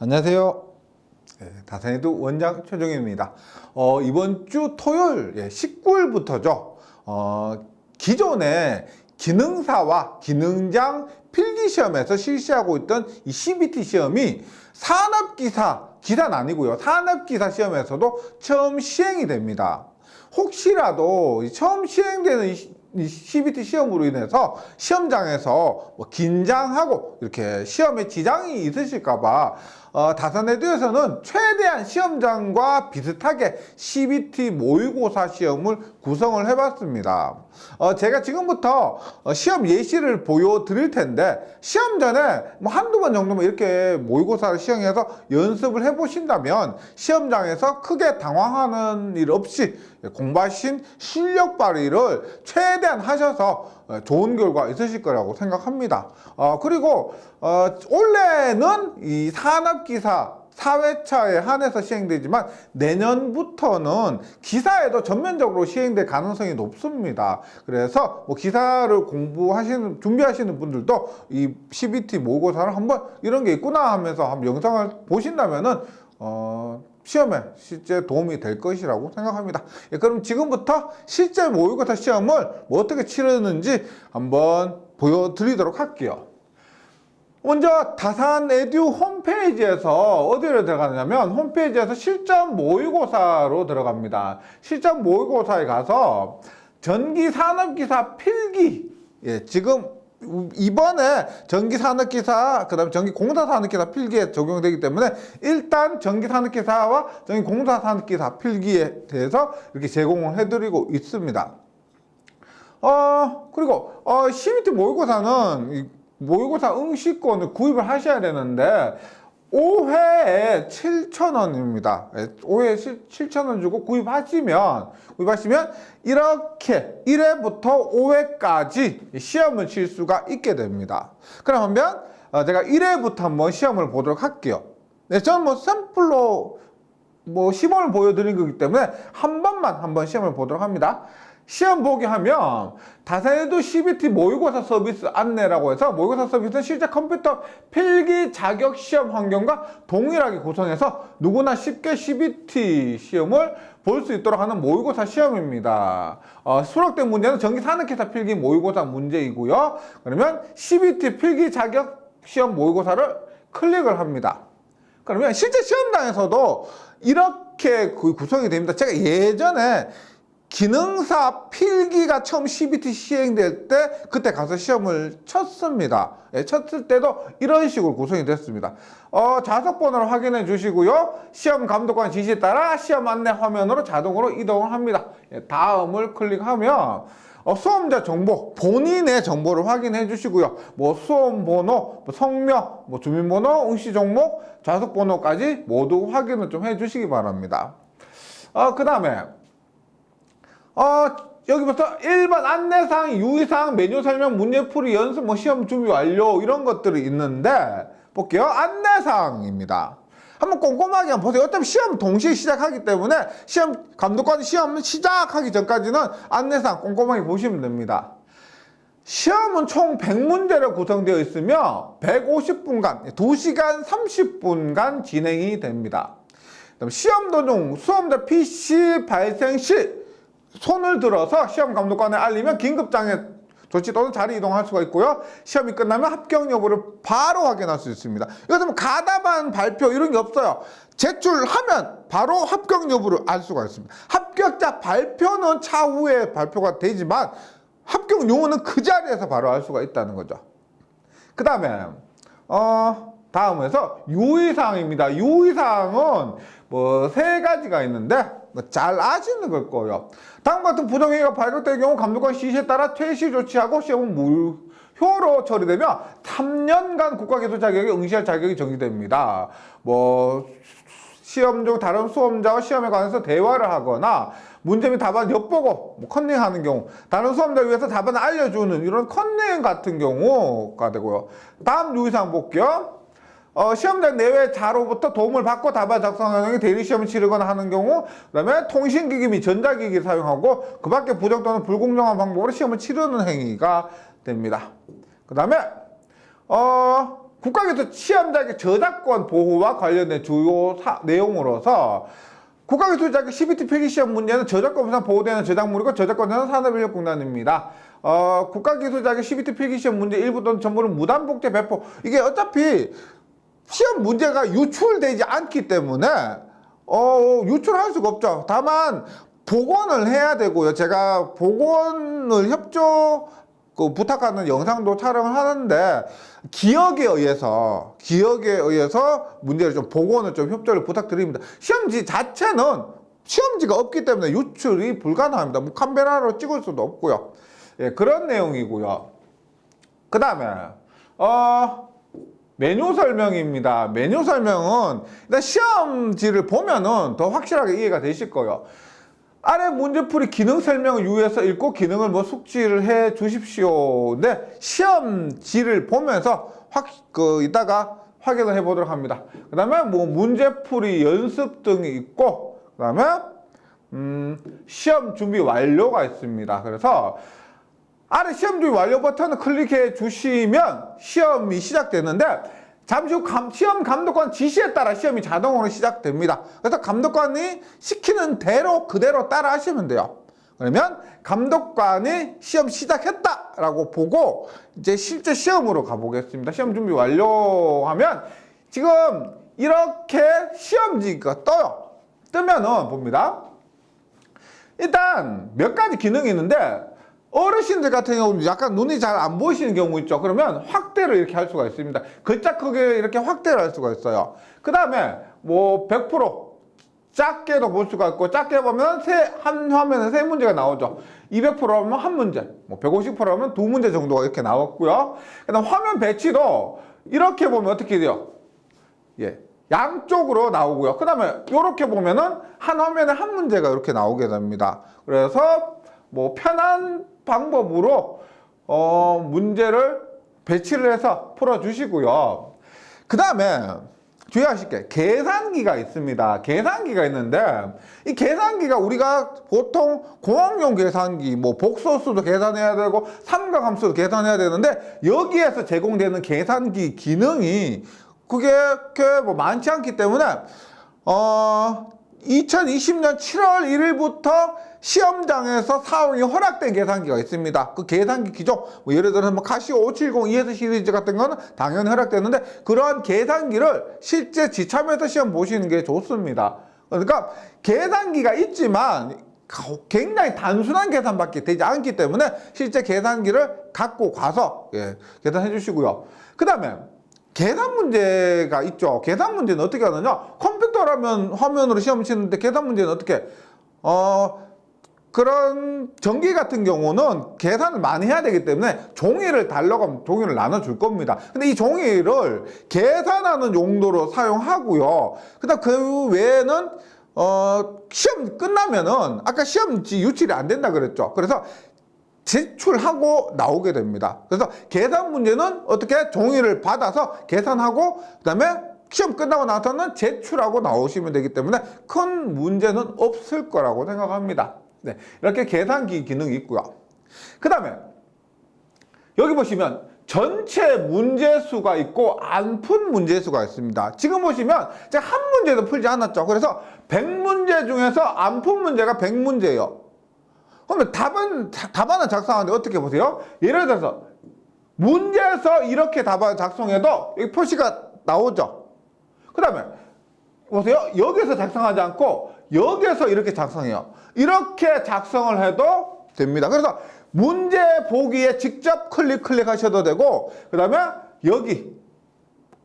안녕하세요. 다산에두 원장 최종입니다. 이번 주 토요일 19일부터죠. 기존에 기능사와 기능장 필기시험에서 실시하고 있던 이 CBT 시험이 기사는 아니고요. 산업기사 시험에서도 처음 시행이 됩니다. 혹시라도 처음 시행되는 이 CBT 시험으로 인해서 시험장에서 긴장하고 이렇게 시험에 지장이 있으실까봐 다산에듀에서는 최대한 시험장과 비슷하게 CBT 모의고사 시험을 구성을 해봤습니다. 제가 지금부터 시험 예시를 보여드릴 텐데 시험 전에 한두 번 정도만 이렇게 모의고사를 시행해서 연습을 해보신다면 시험장에서 크게 당황하는 일 없이 공부하신 실력 발휘를 최대한 하셔서 좋은 결과 있으실 거라고 생각합니다. 그리고 원래는 이 산업기사 4회차에 한해서 시행되지만 내년부터는 기사에도 전면적으로 시행될 가능성이 높습니다. 그래서 기사를 준비하시는 분들도 이 CBT 모의고사를 한번 이런 게 있구나 하면서 한번 영상을 보신다면은 시험에 실제 도움이 될 것이라고 생각합니다. 그럼 지금부터 실제 모의고사 시험을 어떻게 치르는지 한번 보여드리도록 할게요. 먼저 다산에듀 홈페이지에서 어디로 들어가느냐면 홈페이지에서 실전 모의고사로 들어갑니다. 실전 모의고사에 가서 전기산업기사 필기, 지금 이번에 전기산업기사 그다음에 전기공사산업기사 필기에 적용되기 때문에 일단 전기산업기사와 전기공사산업기사 필기에 대해서 이렇게 제공을 해드리고 있습니다. 그리고 CBT 모의고사는 모의고사 응시권을 구입을 하셔야 되는데 5회에 7,000원입니다. 5회에 7,000원 주고 구입하시면 이렇게 1회부터 5회까지 시험을 칠 수가 있게 됩니다. 그러면 제가 1회부터 한번 시험을 보도록 할게요. 저는 샘플로 시범을 보여드린 거기 때문에 한번 시험을 보도록 합니다. 시험 보기 하면 다산에듀 CBT 모의고사 서비스 안내라고 해서 모의고사 서비스는 실제 컴퓨터 필기 자격 시험 환경과 동일하게 구성해서 누구나 쉽게 CBT 시험을 볼 수 있도록 하는 모의고사 시험입니다. 수록된 문제는 전기산업기사 필기 모의고사 문제이고요. 그러면 CBT 필기 자격 시험 모의고사를 클릭을 합니다. 그러면 실제 시험장에서도 이렇게 구성이 됩니다. 제가 예전에 기능사 필기가 처음 CBT 시행될 때 그때 가서 시험을 쳤습니다. 쳤을 때도 이런 식으로 구성이 됐습니다. 좌석번호를 확인해 주시고요. 시험 감독관 지시에 따라 시험 안내 화면으로 자동으로 이동을 합니다. 다음을 클릭하면 수험자 정보, 본인의 정보를 확인해 주시고요. 수험 번호, 성명, 주민번호, 응시 종목, 좌석 번호까지 모두 확인을 좀 해 주시기 바랍니다. 그 다음에 여기부터 1번 안내사항, 유의사항, 메뉴 설명, 문제풀이, 연습, 시험 준비 완료 이런 것들이 있는데 볼게요. 안내사항입니다. 한번 꼼꼼하게 한번 보세요. 어차피 시험 동시에 시작하기 때문에 시험 감독관이 시험 시작하기 전까지는 안내사항 꼼꼼하게 보시면 됩니다. 시험은 총 100문제로 구성되어 있으며 150분간, 2시간 30분간 진행이 됩니다. 시험 도중 수험자 PC 발생 시 손을 들어서 시험 감독관에 알리면 긴급장애 조치 또는 자리 이동할 수가 있고요. 시험이 끝나면 합격 여부를 바로 확인할 수 있습니다. 이것은 가담한 발표 이런 게 없어요. 제출하면 바로 합격 여부를 알 수가 있습니다. 합격자 발표는 차후에 발표가 되지만 합격 여부는 그 자리에서 바로 알 수가 있다는 거죠. 그 다음에 다음에서 유의사항입니다. 유의사항은 3가지가 있는데 잘 아시는 걸 거예요. 다음과 같은 부정행위가 발각될 경우 감독관 지시에 따라 퇴시 조치하고 시험은 무효로 처리되며 3년간 국가기술 자격에 응시할 자격이 정지됩니다. 시험 중 다른 수험자와 시험에 관해서 대화를 하거나 문제 및 답안을 엿보고 컨닝하는 경우, 다른 수험자 위해서 답안을 알려주는 이런 컨닝 같은 경우가 되고요. 다음 유의사항 볼게요. 시험장 내외 자로부터 도움을 받고 답안 작성하는 경우 대리시험을 치르거나 하는 경우, 그 다음에 통신기기 및 전자기기를 사용하고 그 밖에 부정 또는 불공정한 방법으로 시험을 치르는 행위가 됩니다. 그 다음에 국가기술 시험자격 저작권 보호와 관련된 주요 내용으로서 국가기술 자격 CBT 필기시험 문제는 저작권상 보호되는 저작물이고 저작권자는 산업인력공단입니다. 국가기술 자격 CBT 필기시험 문제 일부 또는 전부는 무단복제 배포. 이게 어차피 시험 문제가 유출되지 않기 때문에 유출할 수가 없죠. 다만 복원을 해야 되고요. 제가 복원을 부탁하는 영상도 촬영을 하는데 기억에 의해서 문제를 좀 복원을 좀 협조를 부탁드립니다. 시험지 자체는 시험지가 없기 때문에 유출이 불가능합니다. 뭐 카메라로 찍을 수도 없고요. 예, 그런 내용이고요. 그 다음에 메뉴 설명입니다. 메뉴 설명은 일단 시험지를 보면은 더 확실하게 이해가 되실 거예요. 아래 문제풀이 기능 설명을 유의해서 읽고 기능을 숙지를 해 주십시오. 근데 시험지를 보면서 이따가 확인을 해 보도록 합니다. 그 다음에 문제풀이 연습 등이 있고, 그 다음에 시험 준비 완료가 있습니다. 그래서 아래 시험 준비 완료 버튼을 클릭해 주시면 시험이 시작되는데 잠시 후 시험 감독관 지시에 따라 시험이 자동으로 시작됩니다. 그래서 감독관이 시키는 대로 그대로 따라 하시면 돼요. 그러면 감독관이 시험 시작했다라고 보고 이제 실제 시험으로 가보겠습니다. 시험 준비 완료하면 지금 이렇게 시험지가 떠요. 뜨면은 봅니다. 일단 몇 가지 기능이 있는데 어르신들 같은 경우는 약간 눈이 잘 안 보이시는 경우 있죠. 그러면 확대를 이렇게 할 수가 있습니다. 글자 크기를 이렇게 확대를 할 수가 있어요. 그 다음에 100% 작게도 볼 수가 있고, 작게 보면 한 화면에 3문제가 나오죠. 200%라면 1문제, 150%라면 2문제 정도가 이렇게 나왔고요. 그 다음 화면 배치도 이렇게 보면 어떻게 돼요? 예. 양쪽으로 나오고요. 그 다음에 이렇게 보면은 한 화면에 1문제가 이렇게 나오게 됩니다. 그래서 편한 방법으로 문제를 배치를 해서 풀어주시고요. 그 다음에 주의하실 게 계산기가 있습니다. 계산기가 있는데 이 계산기가 우리가 보통 공학용 계산기, 복소수도 계산해야 되고 삼각함수도 계산해야 되는데 여기에서 제공되는 계산기 기능이 그게 많지 않기 때문에 2020년 7월 1일부터 시험장에서 사용이 허락된 계산기가 있습니다. 그 계산기 기종, 예를 들어서 카시오 570 ES 시리즈 같은 거는 당연히 허락되는데 그러한 계산기를 실제 지참해서 시험 보시는 게 좋습니다. 그러니까 계산기가 있지만 굉장히 단순한 계산밖에 되지 않기 때문에 실제 계산기를 갖고 가서 계산해 주시고요. 그 다음에 계산 문제가 있죠. 계산 문제는 어떻게 하느냐? 컴퓨터라면 화면으로 시험 치는데 계산 문제는 어떻게? 그런 전기 같은 경우는 계산을 많이 해야 되기 때문에 종이를 달라고 하면 종이를 나눠줄 겁니다. 근데 이 종이를 계산하는 용도로 사용하고요. 그다음 그 외에는 시험 끝나면은 아까 시험지 유출이 안 된다 그랬죠. 그래서 제출하고 나오게 됩니다. 그래서 계산 문제는 어떻게 종이를 받아서 계산하고 그다음에 시험 끝나고 나서는 제출하고 나오시면 되기 때문에 큰 문제는 없을 거라고 생각합니다. 네, 이렇게 계산기 기능이 있고요. 그 다음에 여기 보시면 전체 문제수가 있고 안 푼 문제수가 있습니다. 지금 보시면 제가 한 문제도 풀지 않았죠. 그래서 100문제 중에서 안 푼 문제가 100문제예요. 그러면 답안을 작성하는데 어떻게 보세요? 예를 들어서 문제에서 이렇게 답안을 작성해도 여기 표시가 나오죠. 그 다음에 보세요. 여기서 작성하지 않고 여기에서 이렇게 작성해요. 이렇게 작성을 해도 됩니다. 그래서 문제 보기에 직접 클릭하셔도 되고 그 다음에 여기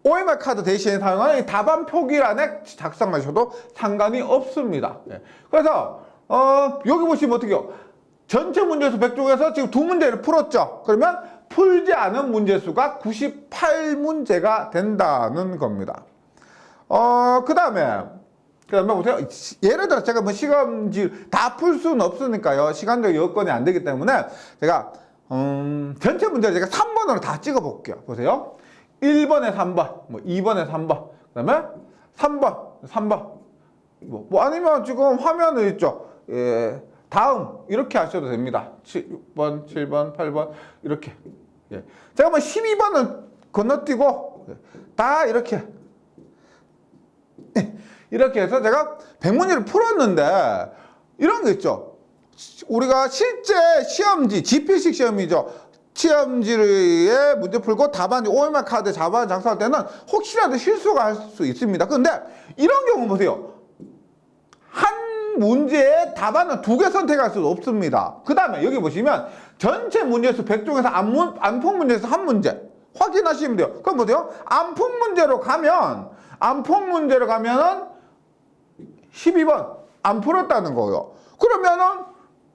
OMR 카드 대신에 사용하는 이 답안 표기란에 작성하셔도 상관이 없습니다. 그래서 여기 보시면 어떻게 해요? 전체 문제수 100 중에서 지금 2문제를 풀었죠. 그러면 풀지 않은 문제수가 98문제가 된다는 겁니다. 그 다음에 보세요. 예를 들어 제가 시험지 다 풀 수는 없으니까요. 시간적 여건이 안 되기 때문에 제가 전체 문제를 제가 3번으로 다 찍어 볼게요. 보세요. 1번에 3번, 2번에 3번, 그 다음에 3번. 아니면 지금 화면에 있죠. 다음 이렇게 하셔도 됩니다. 6번, 7번, 8번 이렇게. 제가 12번은 건너뛰고 다 이렇게 이렇게 해서 제가 100문제를 풀었는데 이런 게 있죠. 우리가 실제 시험지, 지필식 시험이죠. 시험지에 문제 풀고 답안, OMR 카드 답안 작성할 때는 혹시라도 실수가 할 수 있습니다. 근데 이런 경우 보세요. 한 문제에 답안은 2개 선택할 수 없습니다. 그 다음에 여기 보시면 전체 문제수 100중에서 안푼 문제에서 한 문제 확인하시면 돼요. 그럼 보세요. 안푼 문제로 가면은 12번 안 풀었다는 거예요. 그러면은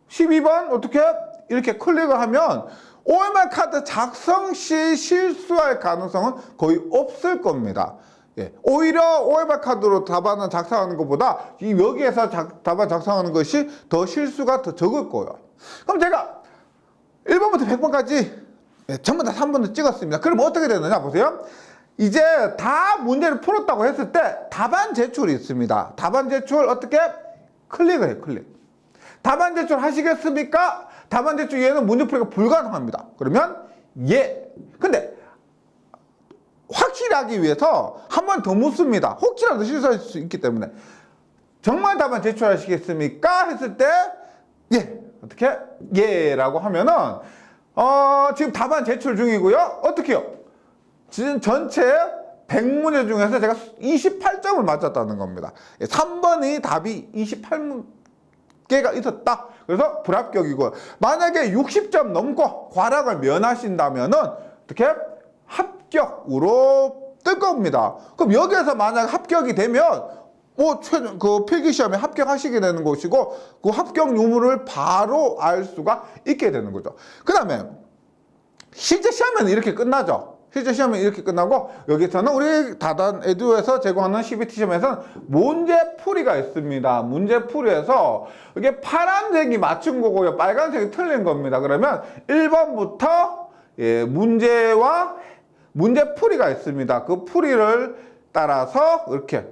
12번 어떻게 이렇게 클릭을 하면 OMR 카드 작성 시 실수할 가능성은 거의 없을 겁니다. 예, 오히려 OMR 카드로 답안을 작성하는 것보다 여기에서 답안 작성하는 것이 더 실수가 더 적을 거예요. 그럼 제가 1번부터 100번까지 전부 다 3번을 찍었습니다. 그럼 어떻게 되느냐 보세요. 이제 다 문제를 풀었다고 했을 때 답안 제출이 있습니다. 답안 제출 어떻게? 클릭을 해요. 클릭. 답안 제출 하시겠습니까? 답안 제출 이외에는 문제 풀이가 불가능합니다. 그러면 예. 근데 확실하기 위해서 한 번 더 묻습니다. 혹시라도 실수할 수 있기 때문에 정말 답안 제출하시겠습니까? 했을 때 예. 어떻게? 예 라고 하면은 지금 답안 제출 중이고요. 어떻게 해요? 지금 전체 100문제 중에서 제가 28점을 맞았다는 겁니다. 3번이 답이 28개가 있었다. 그래서 불합격이고요. 만약에 60점 넘고 과락을 면하신다면은 어떻게? 합격으로 뜰 겁니다. 그럼 여기에서 만약 합격이 되면 그 필기시험에 합격하시게 되는 것이고 그 합격 유무를 바로 알 수가 있게 되는 거죠. 그 다음에 실제 시험에는 이렇게 끝나죠. 실제 시험은 이렇게 끝나고 여기서는 우리 다단 에듀에서 제공하는 CBT 시험에서는 문제풀이가 있습니다. 문제풀이에서 이게 파란색이 맞춘 거고요. 빨간색이 틀린 겁니다. 그러면 1번부터 문제와 문제풀이가 있습니다. 그 풀이를 따라서 이렇게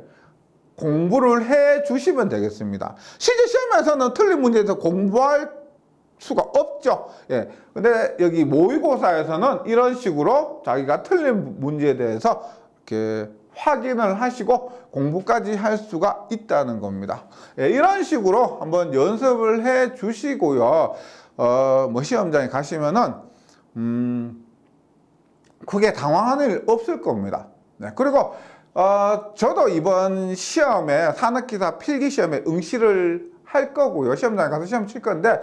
공부를 해 주시면 되겠습니다. 실제 시험에서는 틀린 문제에서 공부할 수가 없죠. 예. 근데 여기 모의고사에서는 이런 식으로 자기가 틀린 문제에 대해서 이렇게 확인을 하시고 공부까지 할 수가 있다는 겁니다. 예, 이런 식으로 한번 연습을 해 주시고요. 시험장에 가시면은, 크게 당황하는 일 없을 겁니다. 네. 그리고, 저도 이번 시험에 산업기사 필기시험에 응시를 할 거고요. 시험장에 가서 시험 칠 건데,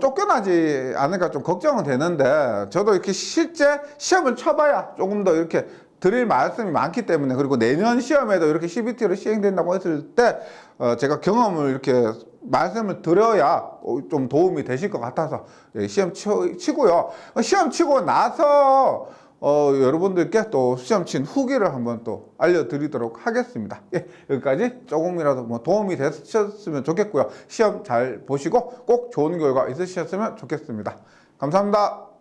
쫓겨나지 않을까 좀 걱정은 되는데, 저도 이렇게 실제 시험을 쳐봐야 조금 더 이렇게 드릴 말씀이 많기 때문에, 그리고 내년 시험에도 이렇게 CBT로 시행된다고 했을 때, 제가 경험을 이렇게 말씀을 드려야 좀 도움이 되실 것 같아서, 시험 치고요. 시험 치고 나서, 여러분들께 또 시험 친 후기를 한번 또 알려드리도록 하겠습니다. 예, 여기까지 조금이라도 도움이 되셨으면 좋겠고요. 시험 잘 보시고 꼭 좋은 결과 있으셨으면 좋겠습니다. 감사합니다.